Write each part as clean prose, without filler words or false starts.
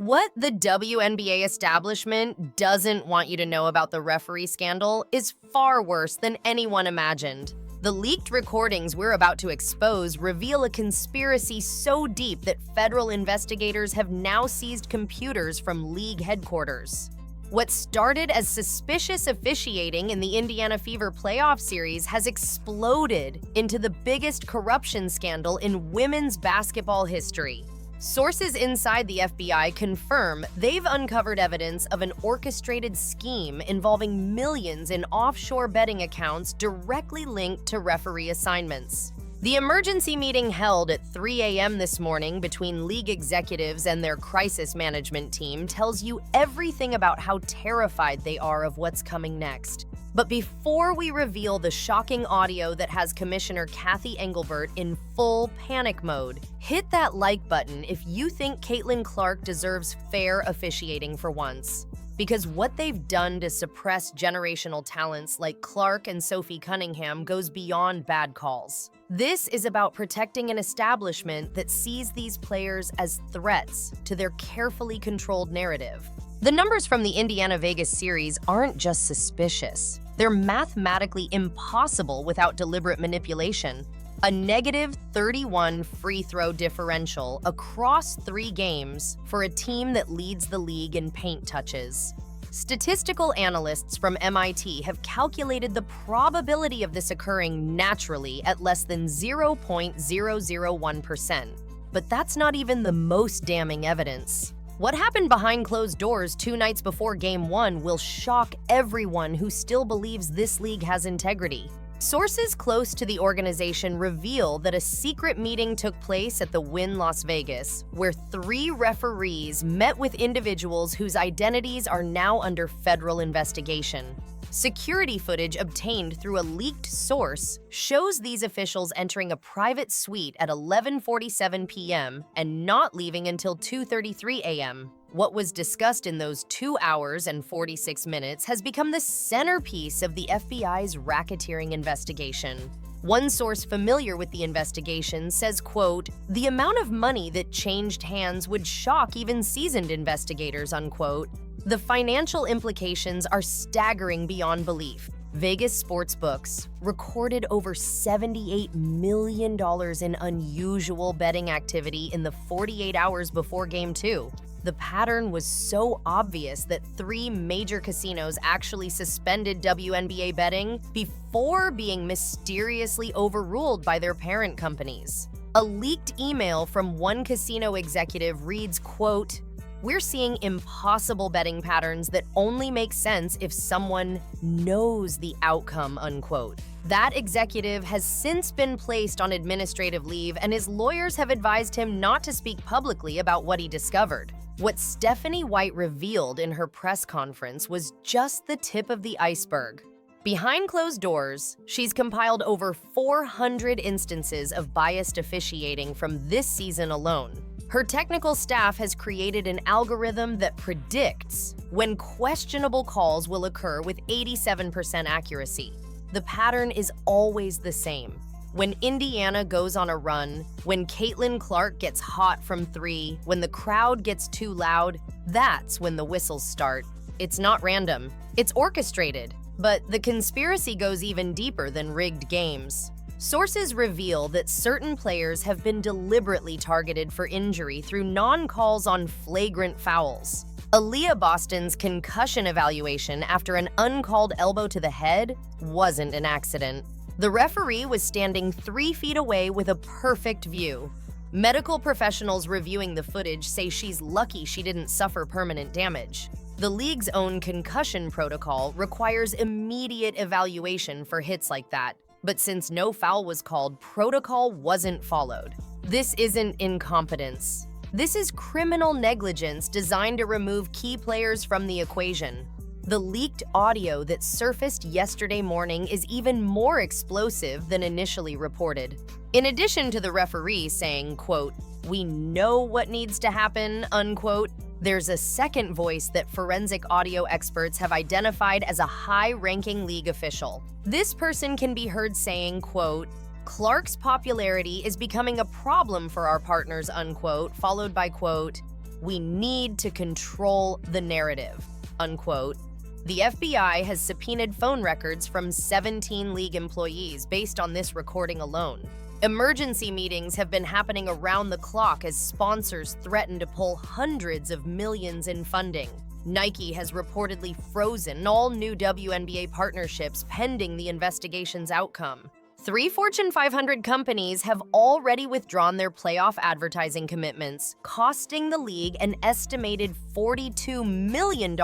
What the WNBA establishment doesn't want you to know about the referee scandal is far worse than anyone imagined. The leaked recordings we're about to expose reveal a conspiracy so deep that federal investigators have now seized computers from league headquarters. What started as suspicious officiating in the Indiana Fever playoff series has exploded into the biggest corruption scandal in women's basketball history. Sources inside the FBI confirm they've uncovered evidence of an orchestrated scheme involving millions in offshore betting accounts directly linked to referee assignments. The emergency meeting held at 3 a.m. this morning between league executives and their crisis management team tells you everything about how terrified they are of what's coming next. But before we reveal the shocking audio that has Commissioner Kathy Engelbert in full panic mode, hit that like button if you think Clarke deserves fair officiating for once. Because what they've done to suppress generational talents like Clarke and Sophie Cunningham goes beyond bad calls. This is about protecting an establishment that sees these players as threats to their carefully controlled narrative. The numbers from the Indiana-Vegas series aren't just suspicious. They're mathematically impossible without deliberate manipulation. A negative 31 free throw differential across 3 games for a team that leads the league in paint touches. Statistical analysts from MIT have calculated the probability of this occurring naturally at less than 0.001%. But that's not even the most damning evidence. What happened behind closed doors 2 nights before Game 1 will shock everyone who still believes this league has integrity. Sources close to the organization reveal that a secret meeting took place at the Wynn Las Vegas, where 3 referees met with individuals whose identities are now under federal investigation. Security footage obtained through a leaked source shows these officials entering a private suite at 11:47 p.m. and not leaving until 2:33 a.m. What was discussed in those 2 hours and 46 minutes has become the centerpiece of the FBI's racketeering investigation. One source familiar with the investigation says, quote, "The amount of money that changed hands would shock even seasoned investigators," unquote. The financial implications are staggering beyond belief. Vegas sportsbooks recorded over $78 million in unusual betting activity in the 48 hours before Game 2. The pattern was so obvious that 3 major casinos actually suspended WNBA betting before being mysteriously overruled by their parent companies. A leaked email from one casino executive reads, quote, "We're seeing impossible betting patterns that only make sense if someone knows the outcome," unquote. That executive has since been placed on administrative leave, and his lawyers have advised him not to speak publicly about what he discovered. What Stephanie White revealed in her press conference was just the tip of the iceberg. Behind closed doors, she's compiled over 400 instances of biased officiating from this season alone. Her technical staff has created an algorithm that predicts when questionable calls will occur with 87% accuracy. The pattern is always the same. When Indiana goes on a run, when Clarke gets hot from 3, when the crowd gets too loud, that's when the whistles start. It's not random, it's orchestrated. But the conspiracy goes even deeper than rigged games. Sources reveal that certain players have been deliberately targeted for injury through non-calls on flagrant fouls. Aaliyah Boston's concussion evaluation after an uncalled elbow to the head wasn't an accident. The referee was standing 3 feet away with a perfect view. Medical professionals reviewing the footage say she's lucky she didn't suffer permanent damage. The league's own concussion protocol requires immediate evaluation for hits like that. But since no foul was called, protocol wasn't followed. This isn't incompetence. This is criminal negligence designed to remove key players from the equation. The leaked audio that surfaced yesterday morning is even more explosive than initially reported. In addition to the referee saying, quote, "We know what needs to happen," unquote, there's a second voice that forensic audio experts have identified as a high-ranking league official. This person can be heard saying, quote, "Clarke's popularity is becoming a problem for our partners," unquote, followed by, quote, "We need to control the narrative," unquote. The FBI has subpoenaed phone records from 17 league employees based on this recording alone. Emergency meetings have been happening around the clock as sponsors threaten to pull hundreds of millions in funding. Nike has reportedly frozen all new WNBA partnerships pending the investigation's outcome. 3 Fortune 500 companies have already withdrawn their playoff advertising commitments, costing the league an estimated $42 million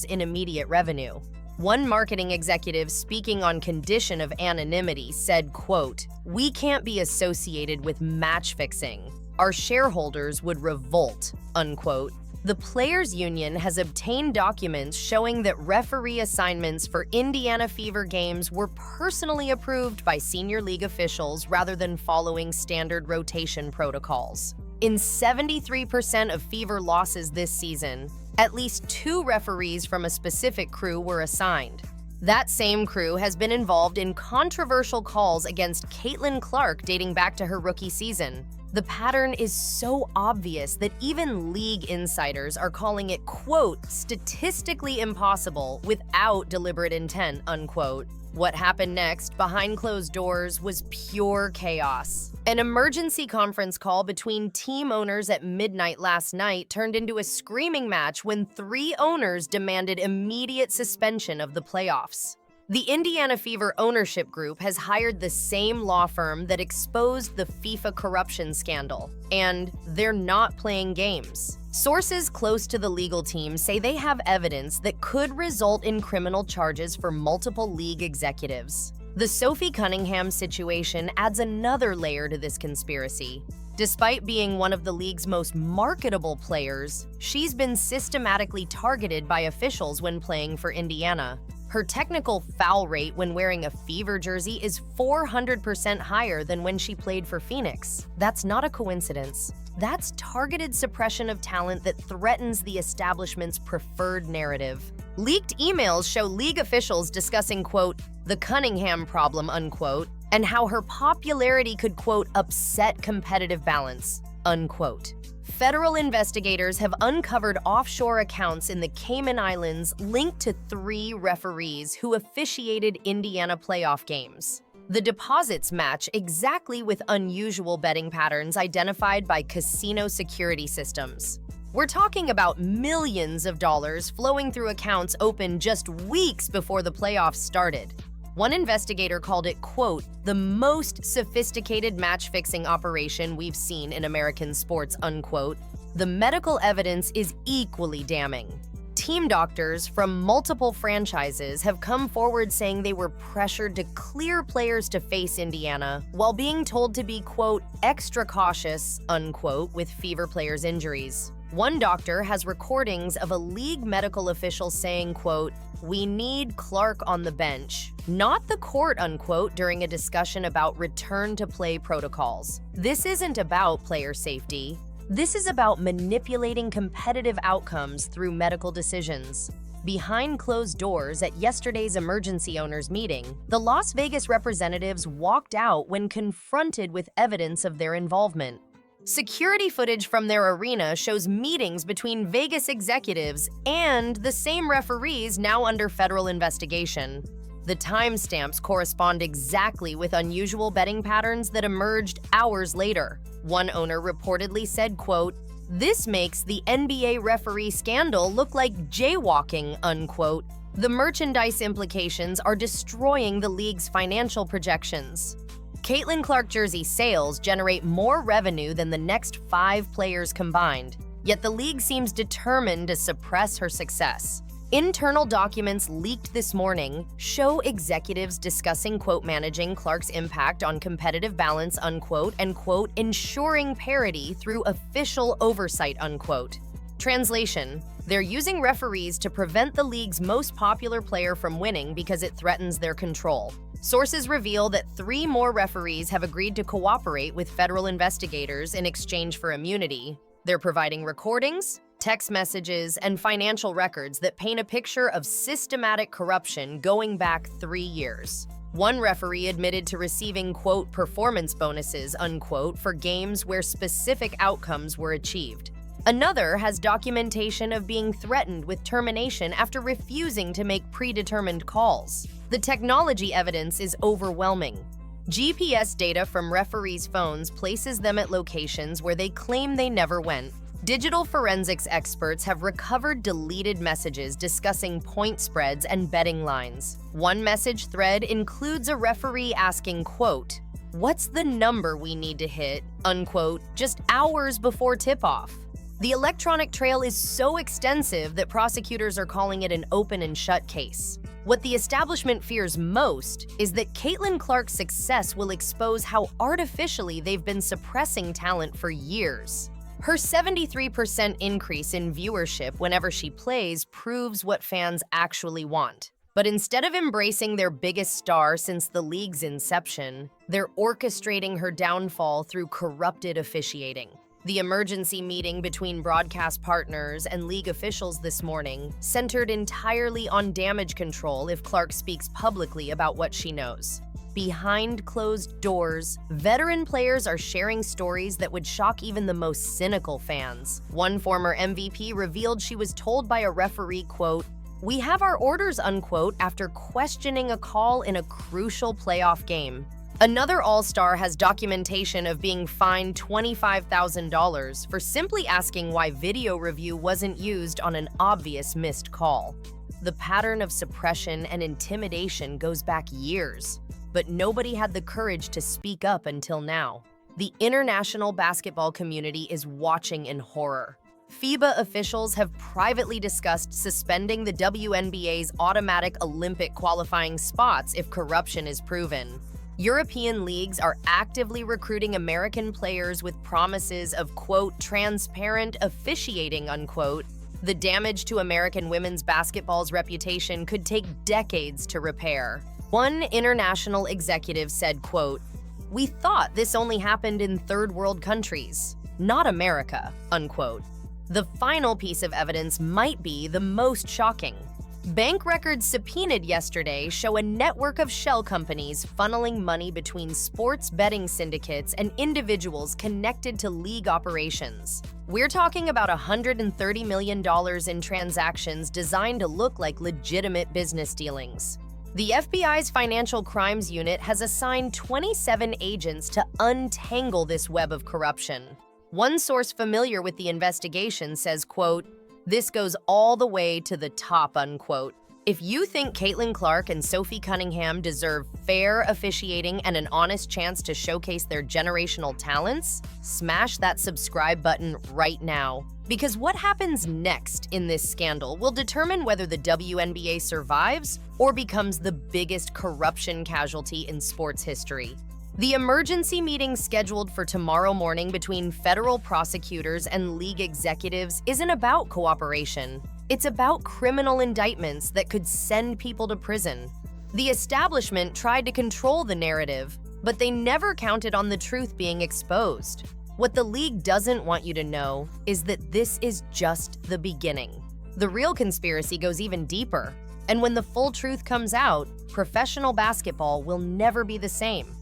in immediate revenue. One marketing executive speaking on condition of anonymity said, quote, "We can't be associated with match fixing. Our shareholders would revolt," unquote. The Players Union has obtained documents showing that referee assignments for Indiana Fever games were personally approved by senior league officials rather than following standard rotation protocols. In 73% of Fever losses this season, at least 2 referees from a specific crew were assigned. That same crew has been involved in controversial calls against Clarke dating back to her rookie season. The pattern is so obvious that even league insiders are calling it, quote, "statistically impossible without deliberate intent," unquote. What happened next, behind closed doors, was pure chaos. An emergency conference call between team owners at midnight last night turned into a screaming match when 3 owners demanded immediate suspension of the playoffs. The Indiana Fever ownership group has hired the same law firm that exposed the FIFA corruption scandal, and they're not playing games. Sources close to the legal team say they have evidence that could result in criminal charges for multiple league executives. The Sophie Cunningham situation adds another layer to this conspiracy. Despite being one of the league's most marketable players, she's been systematically targeted by officials when playing for Indiana. Her technical foul rate when wearing a Fever jersey is 400% higher than when she played for Phoenix. That's not a coincidence. That's targeted suppression of talent that threatens the establishment's preferred narrative. Leaked emails show league officials discussing, quote, "the Cunningham problem," unquote, and how her popularity could, quote, "upset competitive balance," unquote. Federal investigators have uncovered offshore accounts in the Cayman Islands linked to 3 referees who officiated Indiana playoff games. The deposits match exactly with unusual betting patterns identified by casino security systems. We're talking about millions of dollars flowing through accounts opened just weeks before the playoffs started. One investigator called it, quote, "the most sophisticated match-fixing operation we've seen in American sports," unquote. The medical evidence is equally damning. Team doctors from multiple franchises have come forward saying they were pressured to clear players to face Indiana while being told to be, quote, "extra cautious," unquote, with Fever players' injuries. One doctor has recordings of a league medical official saying, quote, "We need Clarke on the bench, not the court," unquote, during a discussion about return-to-play protocols. This isn't about player safety. This is about manipulating competitive outcomes through medical decisions. Behind closed doors at yesterday's emergency owners meeting, the Las Vegas representatives walked out when confronted with evidence of their involvement. Security footage from their arena shows meetings between Vegas executives and the same referees now under federal investigation. The timestamps correspond exactly with unusual betting patterns that emerged hours later. One owner reportedly said, quote, "This makes the NBA referee scandal look like jaywalking," unquote. The merchandise implications are destroying the league's financial projections. Clarke jersey sales generate more revenue than the next 5 players combined, yet the league seems determined to suppress her success. Internal documents leaked this morning show executives discussing, quote, managing Clarke's impact on competitive balance, unquote, and, quote, ensuring parity through official oversight, unquote. Translation: they're using referees to prevent the league's most popular player from winning because it threatens their control. Sources reveal that 3 more referees have agreed to cooperate with federal investigators in exchange for immunity. They're providing recordings, text messages, and financial records that paint a picture of systematic corruption going back 3 years. One referee admitted to receiving, quote, performance bonuses, unquote, for games where specific outcomes were achieved. Another has documentation of being threatened with termination after refusing to make predetermined calls. The technology evidence is overwhelming. GPS data from referees' phones places them at locations where they claim they never went. Digital forensics experts have recovered deleted messages discussing point spreads and betting lines. One message thread includes a referee asking, quote, "What's the number we need to hit?" unquote, just hours before tip-off. The electronic trail is so extensive that prosecutors are calling it an open and shut case. What the establishment fears most is that Clarke's success will expose how artificially they've been suppressing talent for years. Her 73% increase in viewership whenever she plays proves what fans actually want. But instead of embracing their biggest star since the league's inception, they're orchestrating her downfall through corrupted officiating. The emergency meeting between broadcast partners and league officials this morning centered entirely on damage control if Clarke speaks publicly about what she knows. Behind closed doors, veteran players are sharing stories that would shock even the most cynical fans. One former MVP revealed she was told by a referee, quote, "We have our orders," unquote, after questioning a call in a crucial playoff game. Another All-Star has documentation of being fined $25,000 for simply asking why video review wasn't used on an obvious missed call. The pattern of suppression and intimidation goes back years, but nobody had the courage to speak up until now. The international basketball community is watching in horror. FIBA officials have privately discussed suspending the WNBA's automatic Olympic qualifying spots if corruption is proven. European leagues are actively recruiting American players with promises of, quote, transparent officiating, unquote. The damage to American women's basketball's reputation could take decades to repair. One international executive said, quote, "We thought this only happened in third world countries, not America," unquote. The final piece of evidence might be the most shocking. Bank records subpoenaed yesterday show a network of shell companies funneling money between sports betting syndicates and individuals connected to league operations. We're talking about $130 million in transactions designed to look like legitimate business dealings. The FBI's Financial Crimes Unit has assigned 27 agents to untangle this web of corruption. One source familiar with the investigation says, quote, "This goes all the way to the top," unquote. If you think Clarke and Sophie Cunningham deserve fair officiating and an honest chance to showcase their generational talents, smash that subscribe button right now. Because what happens next in this scandal will determine whether the WNBA survives or becomes the biggest corruption casualty in sports history. The emergency meeting scheduled for tomorrow morning between federal prosecutors and league executives isn't about cooperation. It's about criminal indictments that could send people to prison. The establishment tried to control the narrative, but they never counted on the truth being exposed. What the league doesn't want you to know is that this is just the beginning. The real conspiracy goes even deeper, and when the full truth comes out, professional basketball will never be the same.